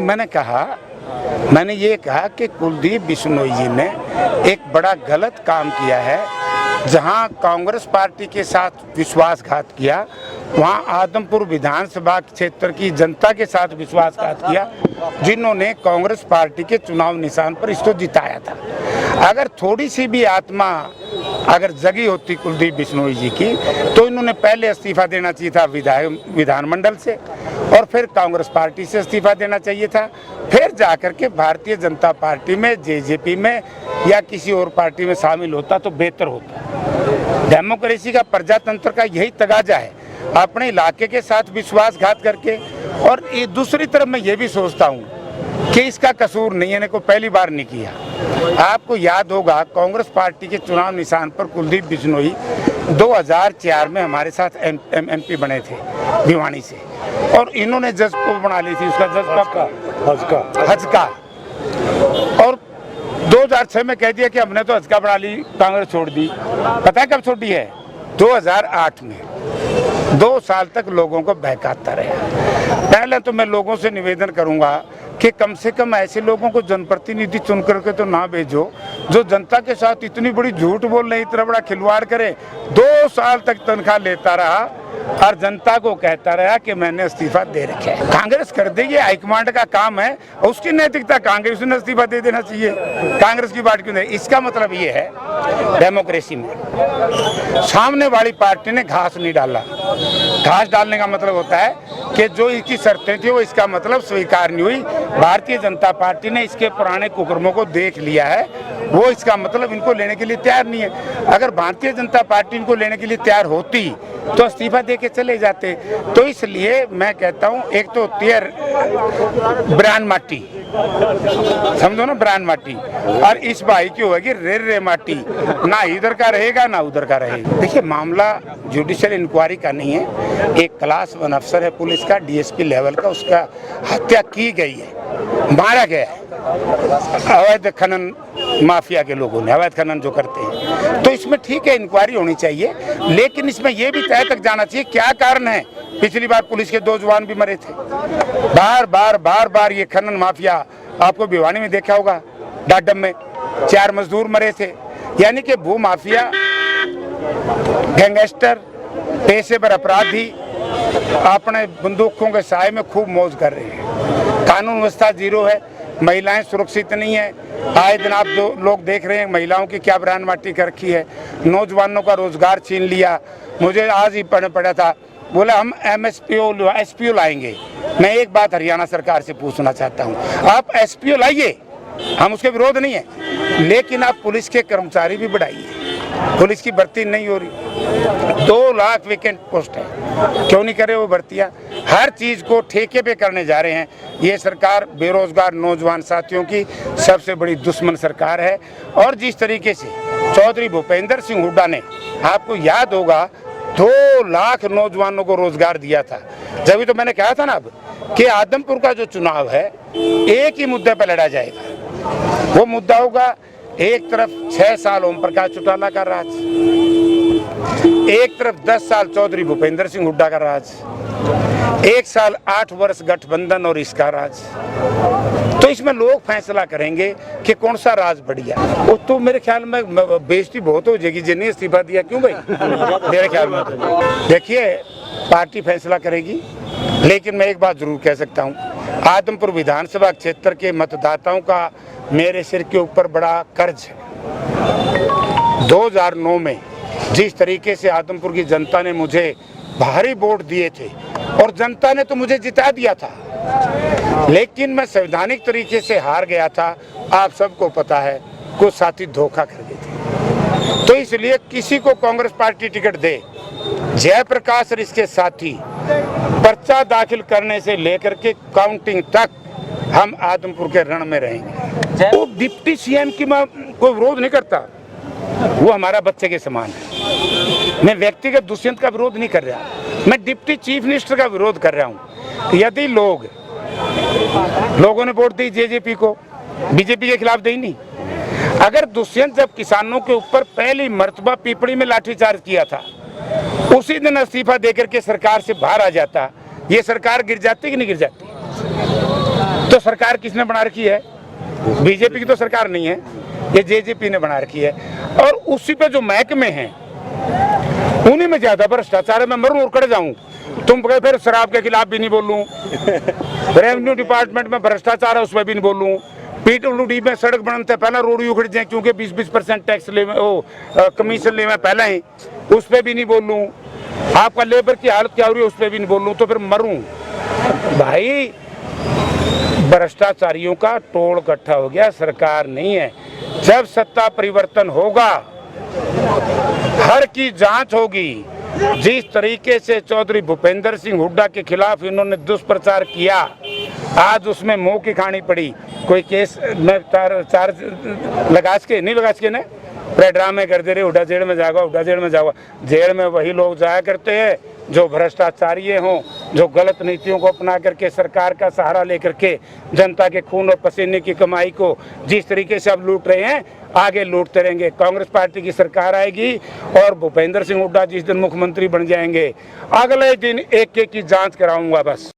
मैंने ये कहा कि कुलदीप बिश्नोई जी ने एक बड़ा गलत काम किया है। जहां कांग्रेस पार्टी के साथ विश्वासघात किया, वहां आदमपुर विधानसभा क्षेत्र की जनता के साथ विश्वासघात किया, जिन्होंने कांग्रेस पार्टी के चुनाव निशान पर इसको जिताया था। अगर थोड़ी सी भी आत्मा अगर जगी होती कुलदीप बिश्नोई जी की, तो इन्होंने पहले इस्तीफा देना चाहिए था विधानमंडल से, और फिर कांग्रेस पार्टी से इस्तीफा देना चाहिए था, फिर जाकर के भारतीय जनता पार्टी में, जेजेपी में या किसी और पार्टी में शामिल होता तो बेहतर होता। डेमोक्रेसी का, प्रजातंत्र का यही तगाजा है, अपने इलाके के साथ विश्वासघात करके। और दूसरी तरफ मैं ये भी सोचता हूँ कि इसका कसूर नहीं है, को पहली बार नहीं किया। आपको याद होगा कांग्रेस पार्टी के चुनाव निशान पर कुलदीप बिश्नोई 2004 में हमारे साथ एमपी बने थे भिवानी से, और इन्होंने जज बना ली थी, उसका जज हजका, और 2006 में कह दिया कि हमने तो हजका बना ली, कांग्रेस छोड़ दी। पता है कब छोड़ी है? 2008 में। 2 साल तक लोगों को बहकाता रहा। पहले तो मैं लोगों से निवेदन करूंगा कि कम से कम ऐसे लोगों को जनप्रतिनिधि चुन करके तो ना भेजो जो जनता के साथ इतनी बड़ी झूठ बोल रहे, इतना बड़ा खिलवाड़ करे। 2 साल तक तनख्वाह लेता रहा और जनता को कहता रहा कि मैंने इस्तीफा दे रखा है। कांग्रेस कर देगी, हाईकमांड का काम है, उसकी नैतिकता कांग्रेस ने इस्तीफा दे देना चाहिए, कांग्रेस की पार्टी को। इसका मतलब ये है डेमोक्रेसी में सामने वाली पार्टी ने घास नहीं डाला। घास डालने का मतलब होता है कि जो इसकी शर्तें थी वो इसका मतलब स्वीकार नहीं हुई। भारतीय जनता पार्टी ने इसके पुराने कुकर्मों को देख लिया है, वो इसका मतलब इनको लेने के लिए तैयार नहीं है। अगर भारतीय जनता पार्टी इनको लेने के लिए तैयार होती तो इस्तीफा दे के चले जाते। तो इसलिए मैं कहता हूँ, एक तो होती है ब्रांड माटी, समझो ना, ब्रांड माटी, और इस भाई की होगी रे माटी, ना इधर का रहेगा ना उधर का रहेगा। देखिए, मामला जुडिशियल इंक्वायरी का नहीं है, एक क्लास 1 अफसर है पुलिस का, डीएसपी लेवल का, उसका हत्या की गई है, मारा गया है अवैध खनन माफिया के लोगों ने, अवैध खनन जो करते हैं। तो इसमें ठीक है, इंक्वायरी होनी चाहिए, लेकिन इसमें यह भी तय तक जाना चाहिए क्या कारण है। पिछली बार पुलिस के 2 जवान भी मरे थे। बार बार ये खनन माफिया, आपको भिवानी में देखा होगा, डाडम में 4 मजदूर मरे थे। यानी कि भू माफिया, गैंगस्टर, पेशेवर अपराधी अपने बंदूकों के साए में खूब मौज कर रहे हैं। कानून व्यवस्था जीरो है, महिलाएं सुरक्षित नहीं है। आए दिन आप लोग देख रहे हैं महिलाओं की क्या ब्रांड माटी कर रखी है, नौजवानों का रोजगार छीन लिया। मुझे आज ही पढ़ा था, बोला हम एसपीओ लाएंगे। मैं एक बात हरियाणा सरकार से पूछना चाहता हूँ, आप एसपीओ लाइए, हम उसके विरोध नहीं है, लेकिन आप पुलिस के कर्मचारी भी बढ़ाइए। पुलिस की भर्ती नहीं हो रही, 2 लाख वैकेंट पोस्ट है, क्यों नहीं करे वो भर्तियां? हर चीज को ठेके पे करने जा रहे हैं। ये सरकार बेरोजगार नौजवान साथियों की सबसे बड़ी दुश्मन सरकार है। और जिस तरीके से चौधरी भूपेंद्र सिंह हुड्डा ने, आपको याद होगा, 2 लाख नौजवानों को रोजगार दिया था। जब तो मैंने कहा था ना अब कि आदमपुर का जो चुनाव है एक ही मुद्दे पर लड़ा जाएगा। वो मुद्दा होगा, एक तरफ 6 साल ओम प्रकाश चौटाला का राज, एक तरफ 10 साल चौधरी भूपेंद्र सिंह हुड्डा का राज, 1 साल 8 वर्ष गठबंधन और इसका राज। तो इसमें लोग फैसला करेंगे कि कौन सा राज बढ़िया। वो तो मेरे ख्याल में बेइज्जती बहुत हो जाएगी जिन्हें इस्तीफा दिया। क्यों भाई? मेरे ख्याल में देखिए, पार्टी फैसला करेगी, लेकिन मैं एक बात जरूर कह सकता हूँ, आदमपुर विधानसभा क्षेत्र के मतदाताओं का मेरे सिर के ऊपर बड़ा कर्ज है। 2009 में जिस तरीके से आदमपुर की जनता ने मुझे भारी वोट दिए थे, और जनता ने तो मुझे जिता दिया था, लेकिन मैं संवैधानिक तरीके से हार गया था। आप सबको पता है, कुछ साथी धोखा कर गए थे। तो इसलिए किसी को कांग्रेस पार्टी टिकट दे, जयप्रकाश और इसके साथी पर्चा दाखिल करने से लेकर के काउंटिंग तक हम आदमपुर के रण में रहेंगे। वो डिप्टी सीएम की मैं कोई विरोध नहीं करता, वो हमारा बच्चे के समान है। मैं व्यक्तिगत दुष्यंत का विरोध नहीं कर रहा, मैं डिप्टी चीफ मिनिस्टर का विरोध कर रहा हूँ। यदि लोगों ने वोट दी जेजेपी को, बीजेपी के खिलाफ दी नहीं। अगर दुष्यंत जब किसानों के ऊपर पहली मर्तबा पीपड़ी में लाठीचार्ज किया था, उसी दिन इस्तीफा देकर के सरकार से बाहर आ जाता, ये सरकार गिर जाती कि नहीं गिर जाती? तो सरकार किसने बना रखी है? बीजेपी की तो सरकार नहीं है, ये जेजेपी ने बना रखी है। और उसी पे जो महकमे हैं उन्हीं में ज्यादा भ्रष्टाचार है। मैं मरूं और कट जाऊं, तुम कहे फिर शराब के खिलाफ भी नहीं बोलूं, रेवेन्यू डिपार्टमेंट में भ्रष्टाचार है उसमें भी नहीं बोलूं, पीडब्ल्यूडी में सड़क बनते पहला रोड उखड़ जाए क्योंकि 20% टैक्स ले कमीशन ले पहले ही, उस पर भी नहीं बोलूं, आपका लेबर की हालत क्या हो रही है उस पर भी नहीं बोलूं, तो फिर मरूं। भाई भ्रष्टाचारियों का टोल इकट्ठा हो गया, सरकार नहीं है। जब सत्ता परिवर्तन होगा, हर की जांच होगी। जिस तरीके से चौधरी भूपेंद्र सिंह हुड्डा के खिलाफ इन्होंने दुष्प्रचार किया, आज उसमें मुंह की खानी पड़ी। कोई केस में चार्ज लगा के नहीं लगा के ना ड्रामे कर दे रहे, हुड्डा जेल में जाएगा, हुड्डा जेल में जाएगा। जेल में वही लोग जाया करते हैं जो भ्रष्टाचारी हों, जो गलत नीतियों को अपना करके सरकार का सहारा लेकर के जनता के खून और पसीने की कमाई को जिस तरीके से अब लूट रहे हैं, आगे लूटते रहेंगे। कांग्रेस पार्टी की सरकार आएगी और भूपेंद्र सिंह हुड्डा जिस दिन मुख्यमंत्री बन जाएंगे, अगले दिन एक एक की जांच कराऊंगा बस।